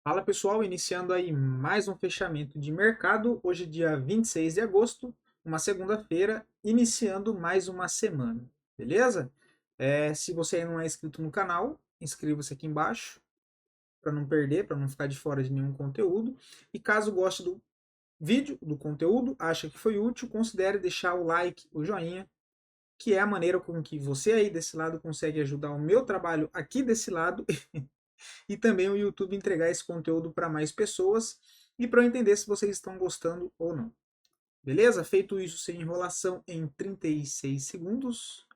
Fala pessoal, iniciando aí mais um fechamento de mercado. Hoje, dia 26 de agosto, uma segunda-feira, iniciando mais uma semana, beleza? Se você ainda não é inscrito no canal, inscreva-se aqui embaixo para não perder, para não ficar de fora de nenhum conteúdo. E caso goste do vídeo, do conteúdo, acha que foi útil, considere deixar o like, o joinha, que é a maneira com que você aí desse lado consegue ajudar o meu trabalho aqui desse lado e também o YouTube entregar esse conteúdo para mais pessoas e para eu entender se vocês estão gostando ou não. Beleza? Feito isso sem enrolação em 36 segundos,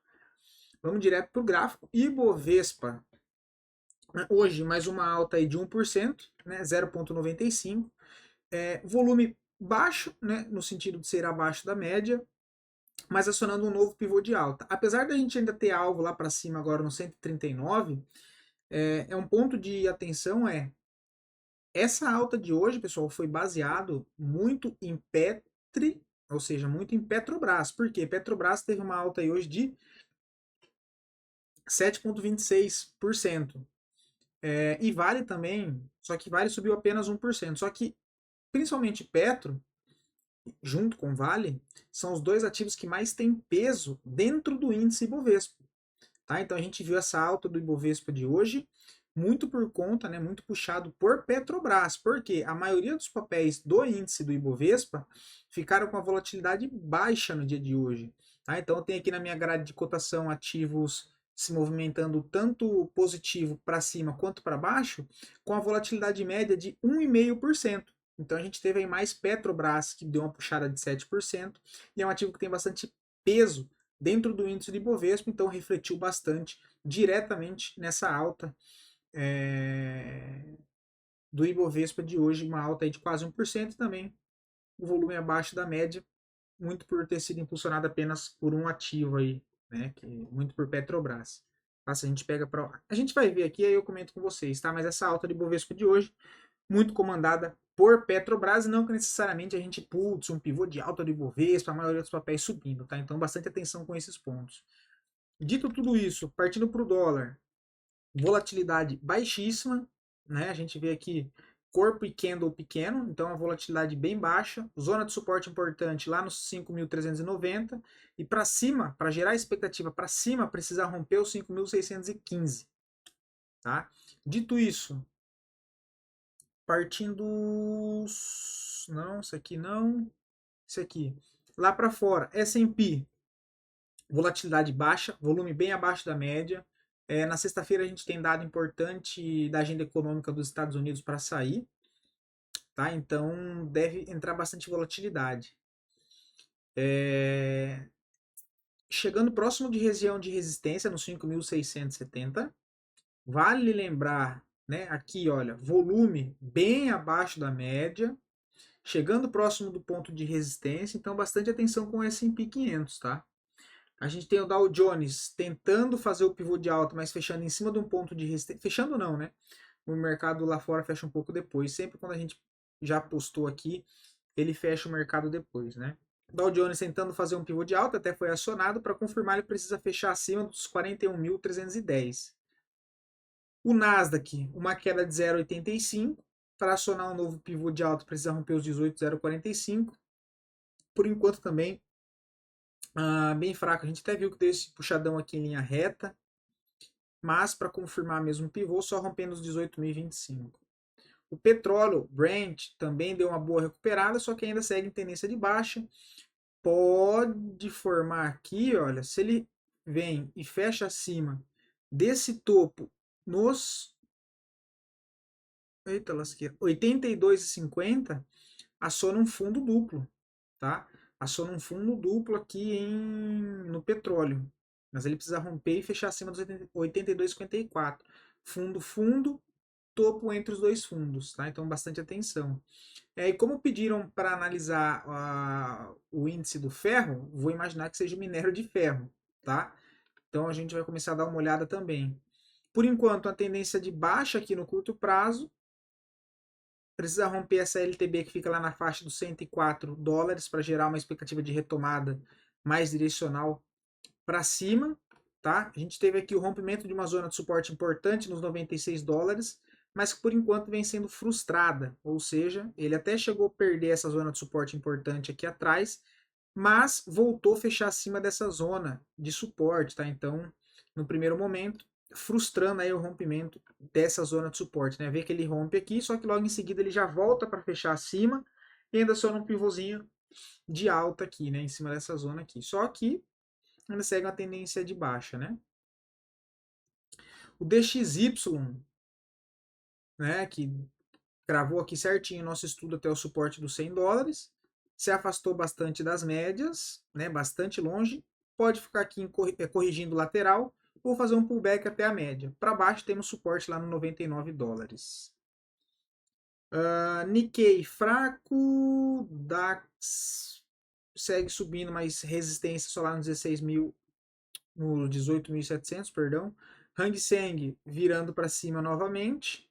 vamos direto para o gráfico. Ibovespa, hoje mais uma alta aí de 1%, né, 0,95. Volume baixo, né, no sentido de ser abaixo da média, mas acionando um novo pivô de alta. Apesar da gente ainda ter alvo lá para cima agora no 139, um ponto de atenção essa alta de hoje, pessoal, foi baseado muito em Petri, ou seja, muito em Petrobras. Por quê? Petrobras teve uma alta aí hoje de 7,26%. E Vale também, só que Vale subiu apenas 1%. Só que, principalmente Petro, junto com Vale, são os dois ativos que mais têm peso dentro do índice Ibovespa. Tá? Então a gente viu essa alta do Ibovespa de hoje muito por conta, né, muito puxado por Petrobras, porque a maioria dos papéis do índice do Ibovespa ficaram com a volatilidade baixa no dia de hoje. Tá? Então tem aqui na minha grade de cotação ativos se movimentando tanto positivo para cima quanto para baixo, com a volatilidade média de 1,5%. Então a gente teve aí mais Petrobras, que deu uma puxada de 7%, e é um ativo que tem bastante peso dentro do índice de Ibovespa, então refletiu bastante diretamente nessa alta do Ibovespa de hoje, uma alta aí de quase 1% também, o volume abaixo da média, muito por ter sido impulsionado apenas por um ativo aí, né, muito por Petrobras. Tá, se a gente pega para, a gente vai ver aqui, aí eu comento com vocês, tá? Mas essa alta de Ibovespa de hoje, muito comandada por Petrobras, e não que necessariamente a gente, putz, um pivô de alta do Ibovespa, a maioria dos papéis subindo, tá? Então bastante atenção com esses pontos. Dito tudo isso, partindo para o dólar, volatilidade baixíssima, né? A gente vê aqui corpo e candle pequeno, então a volatilidade bem baixa, zona de suporte importante lá nos 5.390 e para cima, para gerar expectativa para cima, precisa romper os 5.615, tá? Dito isso, partindo não, isso aqui não, isso aqui. Lá para fora, S&P volatilidade baixa, volume bem abaixo da média. Na sexta-feira a gente tem dado importante da agenda econômica dos Estados Unidos para sair, tá? Então deve entrar bastante volatilidade. Chegando próximo de região de resistência no 5.670. Vale lembrar, né? Aqui, olha, volume bem abaixo da média, chegando próximo do ponto de resistência. Então bastante atenção com o S&P 500, tá? A gente tem o Dow Jones tentando fazer o pivô de alta, mas fechando em cima de um ponto de resistência. Fechando não, né? O mercado lá fora fecha um pouco depois. Sempre quando a gente já postou aqui, ele fecha o mercado depois, né? O Dow Jones tentando fazer um pivô de alta, até foi acionado. Para confirmar, ele precisa fechar acima dos 41.310. O Nasdaq, uma queda de 0,85. Para acionar um novo pivô de alta, precisa romper os 18.045. Por enquanto também bem fraco. A gente até viu que deu esse puxadão aqui em linha reta, mas para confirmar mesmo o pivô, só rompendo os 18.025. O petróleo Brent também deu uma boa recuperada, só que ainda segue em tendência de baixa. Pode formar aqui, olha, se ele vem e fecha acima desse topo nos, eita lasqueira, 82,50, aciona um fundo duplo, tá? Aciona um fundo duplo aqui no petróleo. Mas ele precisa romper e fechar acima dos 82,54. Fundo, topo entre os dois fundos, tá? Então bastante atenção. E como pediram para analisar o índice do ferro, vou imaginar que seja o minério de ferro, tá? Então a gente vai começar a dar uma olhada também. Por enquanto, a tendência de baixa aqui no curto prazo, precisa romper essa LTB que fica lá na faixa dos $104 para gerar uma expectativa de retomada mais direcional para cima, tá? A gente teve aqui o rompimento de uma zona de suporte importante nos $96. mas que por enquanto vem sendo frustrada, ou seja, ele até chegou a perder essa zona de suporte importante aqui atrás, mas voltou a fechar acima dessa zona de suporte, tá? Então, no primeiro momento, frustrando aí o rompimento dessa zona de suporte, né? Vê que ele rompe aqui, só que logo em seguida ele já volta para fechar acima e ainda só num pivôzinho de alta aqui, né? Em cima dessa zona aqui. Só que ainda segue uma tendência de baixa, né? O DXY, né? Que gravou aqui certinho o nosso estudo até o suporte dos $100, se afastou bastante das médias, né, bastante longe, pode ficar aqui corrigindo lateral ou fazer um pullback até a média. Para baixo temos suporte lá no $99. Nikkei fraco, DAX segue subindo, mas resistência só lá no 16.000, no 18.700, perdão. Hang Seng virando para cima novamente.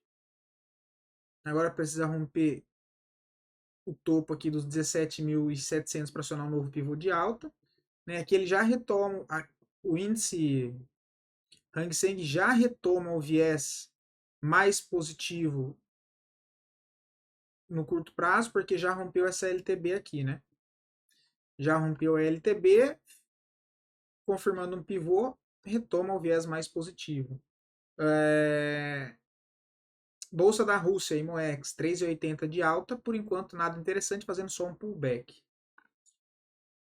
Agora precisa romper o topo aqui dos 17.700 para acionar um novo pivô de alta. Né? Aqui ele já retoma, o índice Hang Seng já retoma o viés mais positivo no curto prazo, porque já rompeu essa LTB aqui, né? Já rompeu a LTB, confirmando um pivô, retoma o viés mais positivo. Bolsa da Rússia, IMOEX, 3,80 de alta, por enquanto nada interessante, fazendo só um pullback.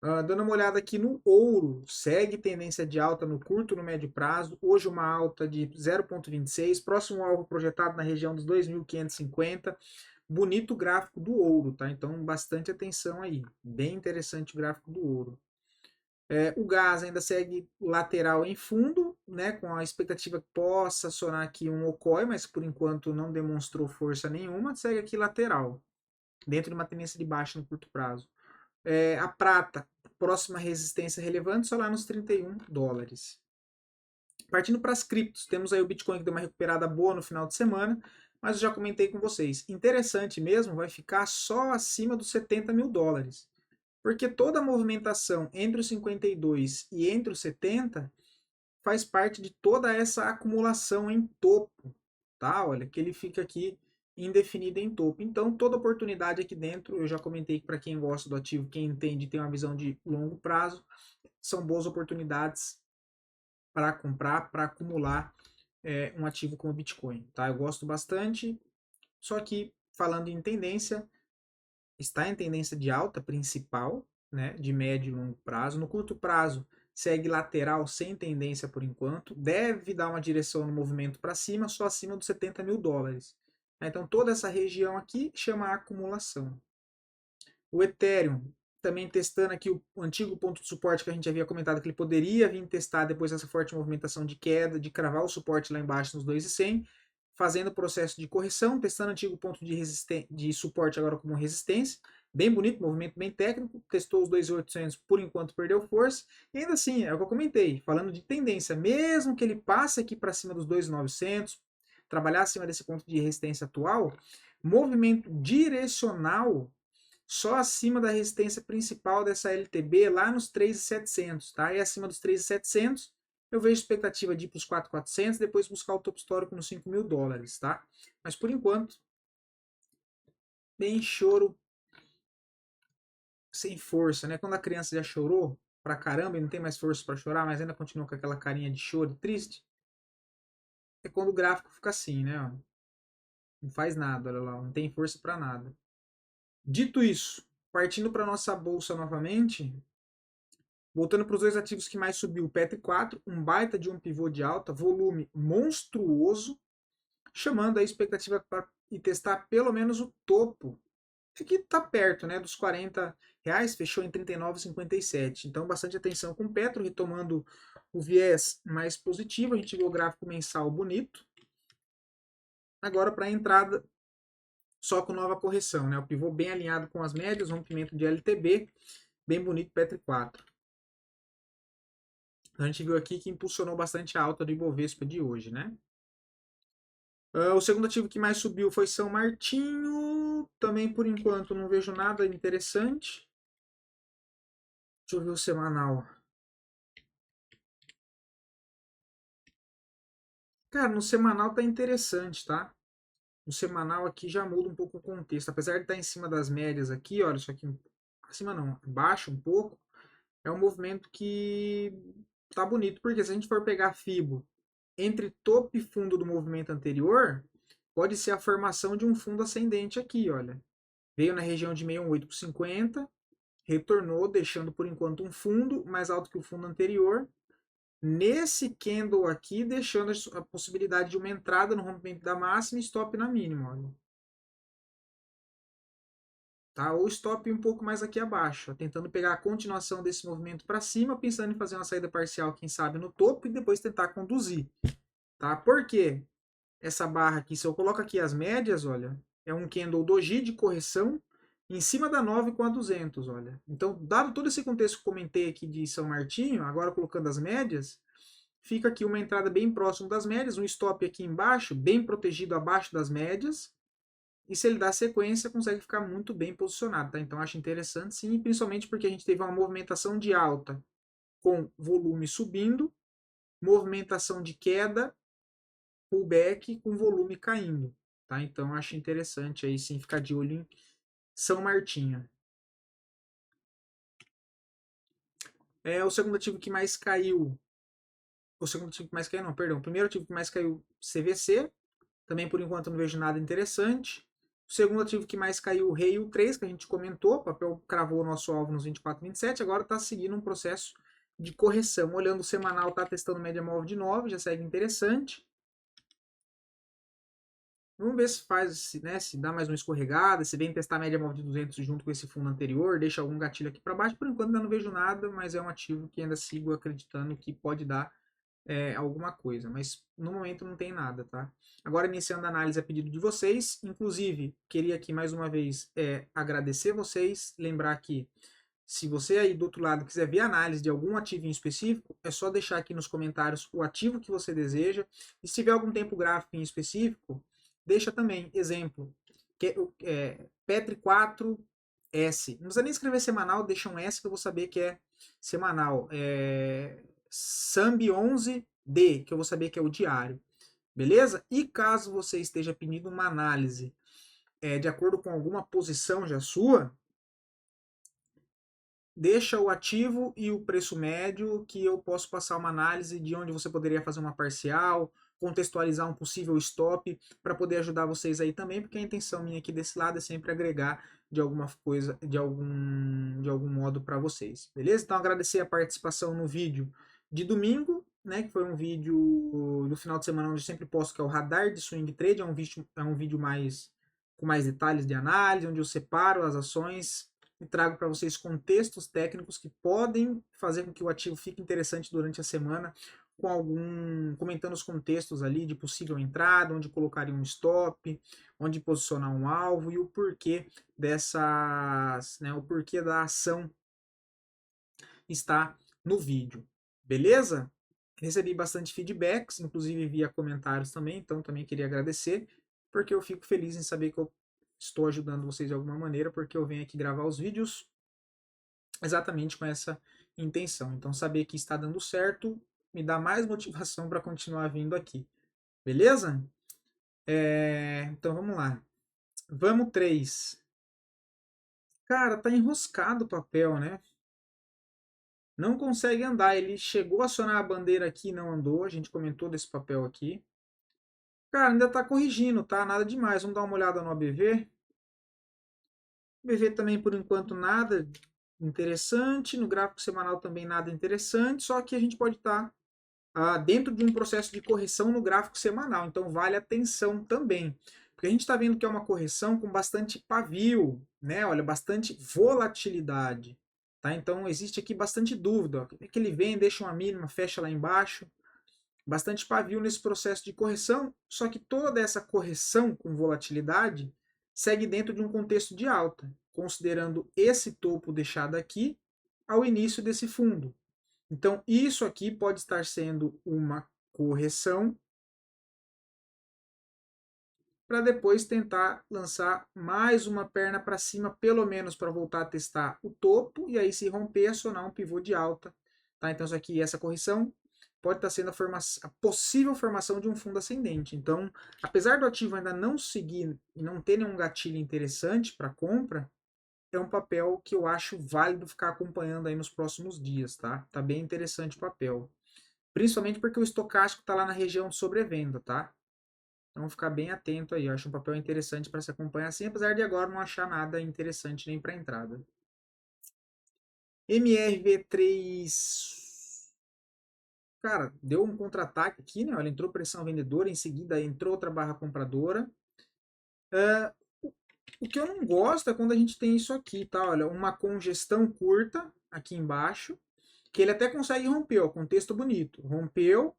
Dando uma olhada aqui no ouro, segue tendência de alta no curto e no médio prazo. Hoje uma alta de 0,26, próximo alvo projetado na região dos 2.550. Bonito gráfico do ouro, tá? Então bastante atenção aí. Bem interessante o gráfico do ouro. O gás ainda segue lateral em fundo, né? Com a expectativa que possa acionar aqui um OCOI, mas por enquanto não demonstrou força nenhuma. Segue aqui lateral, dentro de uma tendência de baixa no curto prazo. A prata, próxima resistência relevante, só lá nos $31. Partindo para as criptos, temos aí o Bitcoin que deu uma recuperada boa no final de semana, mas eu já comentei com vocês. Interessante mesmo, vai ficar só acima dos $70.000. Porque toda a movimentação entre os 52 e entre os 70 faz parte de toda essa acumulação em topo, tá? Olha, que ele fica aqui indefinido em topo. Então, toda oportunidade aqui dentro, eu já comentei que para quem gosta do ativo, quem entende, tem uma visão de longo prazo, são boas oportunidades para comprar, para acumular um ativo como o Bitcoin, tá? Eu gosto bastante, só que falando em tendência, está em tendência de alta principal, né, de médio e longo prazo. No curto prazo, segue lateral sem tendência por enquanto. Deve dar uma direção no movimento para cima, só acima dos $70.000. Então, toda essa região aqui chama acumulação. O Ethereum, também testando aqui o antigo ponto de suporte que a gente havia comentado que ele poderia vir testar depois dessa forte movimentação de queda, de cravar o suporte lá embaixo nos 2.100, fazendo o processo de correção, testando o antigo ponto de suporte agora como resistência. Bem bonito, movimento bem técnico, testou os 2.800, por enquanto perdeu força, e ainda assim, é o que eu comentei, falando de tendência, mesmo que ele passe aqui para cima dos 2.900, trabalhar acima desse ponto de resistência atual, movimento direcional só acima da resistência principal dessa LTB, lá nos 3.700, tá? E acima dos 3.700, eu vejo expectativa de ir para os 4.400, depois buscar o topo histórico nos $5.000, tá? Mas por enquanto, bem choro sem força, né? Quando a criança já chorou pra caramba e não tem mais força para chorar, mas ainda continua com aquela carinha de choro triste, é quando o gráfico fica assim, né? Não faz nada, olha lá, não tem força para nada. Dito isso, partindo para nossa bolsa novamente, voltando para os dois ativos que mais subiu, o PET4, um baita de um pivô de alta, volume monstruoso, chamando a expectativa para ir testar pelo menos o topo. Aqui está perto, né, dos R$ 40, fechou em R$ 39,57. Então, bastante atenção com o Petro, retomando o viés mais positivo. A gente viu o gráfico mensal bonito. Agora, para a entrada, só com nova correção, né? O pivô bem alinhado com as médias, rompimento de LTB, bem bonito, Petri 4. A gente viu aqui que impulsionou bastante a alta do Ibovespa de hoje, né? O segundo ativo que mais subiu foi São Martinho. Também, por enquanto, não vejo nada interessante. Deixa eu ver o semanal. Cara, no semanal tá interessante, tá? no semanal aqui já muda um pouco o contexto. Apesar de estar em cima das médias aqui, olha, isso aqui, acima não, abaixo um pouco, é um movimento que tá bonito, porque se a gente for pegar FIBO entre topo e fundo do movimento anterior, pode ser a formação de um fundo ascendente aqui, olha. Veio na região de 618,50, retornou, deixando por enquanto um fundo mais alto que o fundo anterior. Nesse candle aqui, deixando a possibilidade de uma entrada no rompimento da máxima e stop na mínima, olha. Tá? Ou stop um pouco mais aqui abaixo, ó, tentando pegar a continuação desse movimento para cima, pensando em fazer uma saída parcial, quem sabe no topo, e depois tentar conduzir. Tá? Por quê? Essa barra aqui, se eu coloco aqui as médias, olha, é um candle doji de correção em cima da 9 com a 200, olha. Então, dado todo esse contexto que eu comentei aqui de São Martinho, agora colocando as médias, fica aqui uma entrada bem próximo das médias, um stop aqui embaixo, bem protegido abaixo das médias, e se ele dá sequência, consegue ficar muito bem posicionado, tá? Então, acho interessante sim, principalmente porque a gente teve uma movimentação de alta com volume subindo, movimentação de queda, pullback com volume caindo, tá? Então acho interessante aí sim ficar de olho em São Martinho. O segundo ativo que mais caiu, o segundo ativo que mais caiu, não, perdão, o primeiro ativo que mais caiu, CVC, também por enquanto não vejo nada interessante. O segundo ativo que mais caiu, Rio 3, que a gente comentou, o papel cravou o nosso alvo nos 24, 27, agora está seguindo um processo de correção. Olhando o semanal, está testando média móvel de 9, já segue interessante. Vamos ver se faz, né, se dá mais uma escorregada, se vem testar a média móvel de 200 junto com esse fundo anterior, deixa algum gatilho aqui para baixo. Por enquanto ainda não vejo nada, mas é um ativo que ainda sigo acreditando que pode dar alguma coisa. Mas no momento não tem nada, tá? Agora iniciando a análise a pedido de vocês. Inclusive, queria aqui mais uma vez agradecer vocês, lembrar que se você aí do outro lado quiser ver análise de algum ativo em específico, é só deixar aqui nos comentários o ativo que você deseja. E se tiver algum tempo gráfico em específico, deixa também. Exemplo, Petri 4S. Não precisa nem escrever semanal, deixa um S que eu vou saber que é semanal. Sambi 11D, que eu vou saber que é o diário. Beleza? E caso você esteja pedindo uma análise de acordo com alguma posição já sua, deixa o ativo e o preço médio que eu posso passar uma análise de onde você poderia fazer uma parcial, contextualizar um possível stop para poder ajudar vocês aí também, porque a intenção minha aqui desse lado é sempre agregar de alguma coisa, de algum modo para vocês, beleza? Então agradecer a participação no vídeo de domingo, né, que foi um vídeo do final de semana onde eu sempre posto que é o radar de swing trade, é um vídeo mais com mais detalhes de análise, onde eu separo as ações e trago para vocês contextos técnicos que podem fazer com que o ativo fique interessante durante a semana, comentando os contextos ali de possível entrada, onde colocaria um stop, onde posicionar um alvo e o porquê o porquê da ação está no vídeo. Beleza? Recebi bastante feedbacks, inclusive via comentários também, então também queria agradecer, porque eu fico feliz em saber que eu estou ajudando vocês de alguma maneira, porque eu venho aqui gravar os vídeos exatamente com essa intenção. Então, saber que está dando certo me dá mais motivação para continuar vindo aqui. Beleza? Então, vamos lá. Vamos 3. Cara, tá enroscado o papel, né? Não consegue andar. Ele chegou a acionar a bandeira aqui e não andou. A gente comentou desse papel aqui. Cara, ainda tá corrigindo, tá? Nada demais. Vamos dar uma olhada no ABV. BV também, por enquanto, nada interessante. No gráfico semanal também nada interessante. Só que a gente pode estar dentro de um processo de correção no gráfico semanal. Então, vale atenção também. Porque a gente está vendo que é uma correção com bastante pavio, né? Olha, bastante volatilidade. Tá? Então, existe aqui bastante dúvida. Ó. É que ele vem, deixa uma mínima, fecha lá embaixo. Bastante pavio nesse processo de correção, só que toda essa correção com volatilidade segue dentro de um contexto de alta, considerando esse topo deixado aqui ao início desse fundo. Então, isso aqui pode estar sendo uma correção para depois tentar lançar mais uma perna para cima, pelo menos para voltar a testar o topo, e aí se romper, acionar um pivô de alta. Tá? Então, isso aqui, essa correção pode estar sendo a possível formação de um fundo ascendente. Então, apesar do ativo ainda não seguir e não ter nenhum gatilho interessante para compra, é um papel que eu acho válido ficar acompanhando aí nos próximos dias, tá? Tá bem interessante o papel. Principalmente porque o estocástico está lá na região de sobrevenda, tá? Então ficar bem atento aí. Eu acho um papel interessante para se acompanhar assim, apesar de agora não achar nada interessante nem para entrada. MRV3, cara, deu um contra-ataque aqui, né? Ela entrou pressão vendedora, em seguida entrou outra barra compradora. O que eu não gosto é quando a gente tem isso aqui, tá? Olha, uma congestão curta aqui embaixo, que ele até consegue romper, ó, contexto bonito. Rompeu,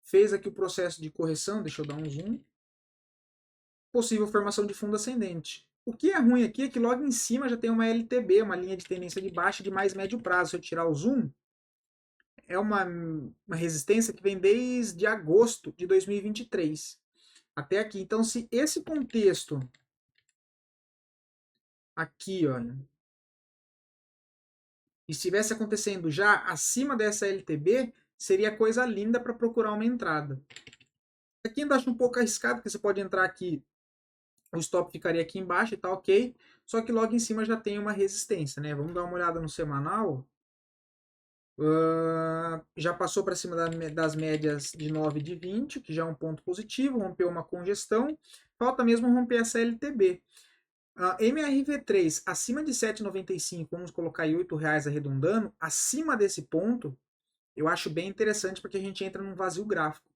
fez aqui o processo de correção, deixa eu dar um zoom. Possível formação de fundo ascendente. O que é ruim aqui é que logo em cima já tem uma LTB, uma linha de tendência de baixa de mais médio prazo. Se eu tirar o zoom, é uma resistência que vem desde agosto de 2023 até aqui. Então, se esse contexto aqui, olha, estivesse acontecendo já acima dessa LTB, seria coisa linda para procurar uma entrada. Aqui ainda acho um pouco arriscado, porque você pode entrar aqui, o stop ficaria aqui embaixo e tá ok, só que logo em cima já tem uma resistência, né? Vamos dar uma olhada no semanal. Já passou para cima das médias de 9 e de 20, que já é um ponto positivo, rompeu uma congestão, falta mesmo romper essa LTB. MRV3 acima de 7,95, vamos colocar aí R$8 arredondando, acima desse ponto, eu acho bem interessante porque a gente entra num vazio gráfico.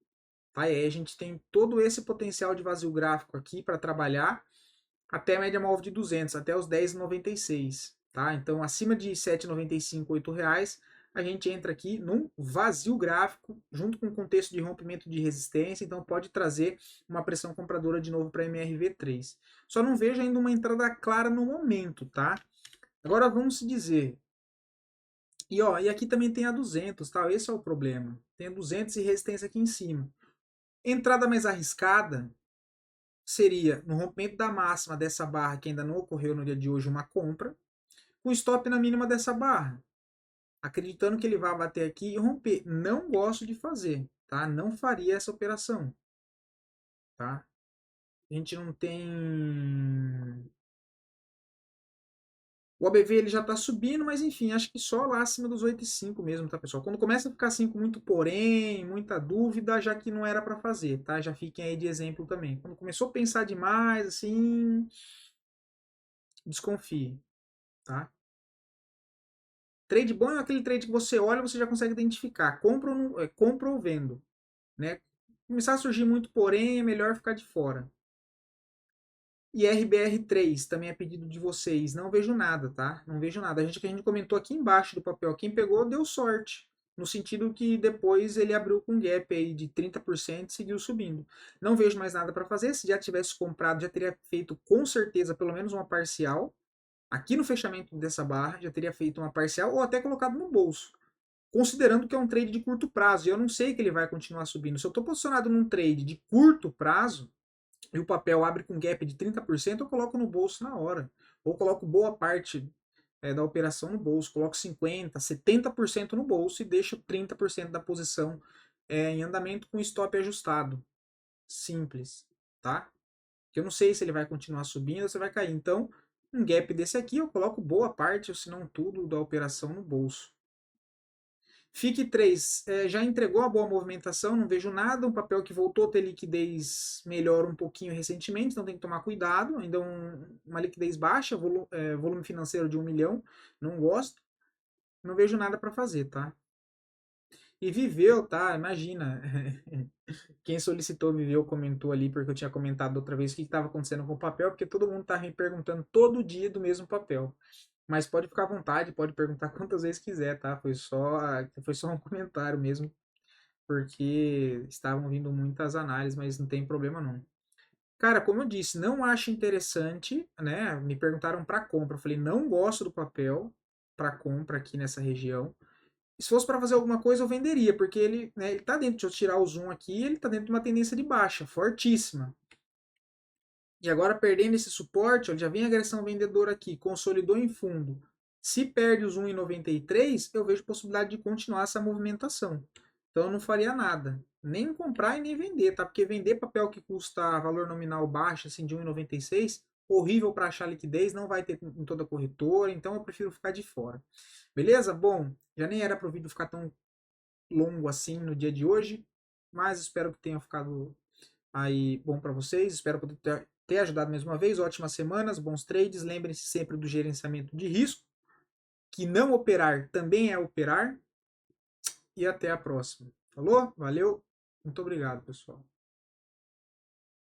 Tá? E aí a gente tem todo esse potencial de vazio gráfico aqui para trabalhar até a média móvel de 200, até os 10,96. Tá? Então, acima de 7,95, R$8, a gente entra aqui num vazio gráfico, junto com o contexto de rompimento de resistência, então pode trazer uma pressão compradora de novo para MRV3. Só não vejo ainda uma entrada clara no momento, tá? Agora vamos dizer. E aqui também tem a 200, tá? Esse é o problema. Tem a 200 e resistência aqui em cima. Entrada mais arriscada seria no rompimento da máxima dessa barra que ainda não ocorreu no dia de hoje uma compra, com stop na mínima dessa barra, acreditando que ele vai bater aqui e romper. Não gosto de fazer, tá? Não faria essa operação, tá? A gente não tem. O ABV ele já está subindo, mas enfim, acho que só lá acima dos 8,5 mesmo, tá, pessoal? Quando começa a ficar assim com muito porém, muita dúvida, já que não era para fazer, tá? Já fiquem aí de exemplo também. Quando começou a pensar demais, assim, desconfie, tá? Trade bom é aquele trade que você olha e você já consegue identificar, compra ou vendo, né? Começar a surgir muito porém, é melhor ficar de fora. E RBR3 também é pedido de vocês. Não vejo nada, tá? Não vejo nada. A gente comentou aqui embaixo do papel. Quem pegou deu sorte. No sentido que depois ele abriu com um gap aí de 30% e seguiu subindo. Não vejo mais nada para fazer. Se já tivesse comprado, já teria feito com certeza pelo menos uma parcial. Aqui no fechamento dessa barra, já teria feito uma parcial ou até colocado no bolso. Considerando que é um trade de curto prazo. E eu não sei que ele vai continuar subindo. Se eu estou posicionado num trade de curto prazo, e o papel abre com gap de 30%, eu coloco no bolso na hora. Ou coloco boa parte da operação no bolso. Coloco 50%, 70% no bolso e deixo 30% da posição em andamento com stop ajustado. Simples, tá? Que eu não sei se ele vai continuar subindo ou se vai cair. Então, um gap desse aqui, eu coloco boa parte, ou se não tudo, da operação no bolso. FIC 3 já entregou a boa movimentação, não vejo nada. Um papel que voltou a ter liquidez melhor um pouquinho recentemente, então tem que tomar cuidado. Ainda uma liquidez baixa, volume financeiro de 1 milhão, não gosto. Não vejo nada para fazer, tá? E Viveu, tá? Imagina. Quem solicitou Viveu comentou ali, porque eu tinha comentado outra vez o que estava acontecendo com o papel, porque todo mundo tá me perguntando todo dia do mesmo papel. Mas pode ficar à vontade, pode perguntar quantas vezes quiser, tá? Foi só um comentário mesmo, porque estavam vindo muitas análises, mas não tem problema não. Cara, como eu disse, não acho interessante, né? Me perguntaram para compra, eu falei, não gosto do papel para compra aqui nessa região. Se fosse para fazer alguma coisa, eu venderia, porque ele, né, ele tá dentro, deixa eu tirar o zoom aqui, ele tá dentro de uma tendência de baixa, fortíssima. E agora perdendo esse suporte, ó, já vem agressão vendedora aqui, consolidou em fundo. Se perde os 1,93, eu vejo possibilidade de continuar essa movimentação. Então eu não faria nada, nem comprar e nem vender, tá? Porque vender papel que custa valor nominal baixo, assim, de 1,96, horrível para achar liquidez, não vai ter em toda corretora, então eu prefiro ficar de fora. Beleza? Bom, já nem era para o vídeo ficar tão longo assim no dia de hoje, mas espero que tenha ficado aí bom para vocês. Espero poder ter ajudado mais uma vez. Ótimas semanas, bons trades. Lembrem-se sempre do gerenciamento de risco, que não operar também é operar. E até a próxima. Falou? Valeu. Muito obrigado, pessoal.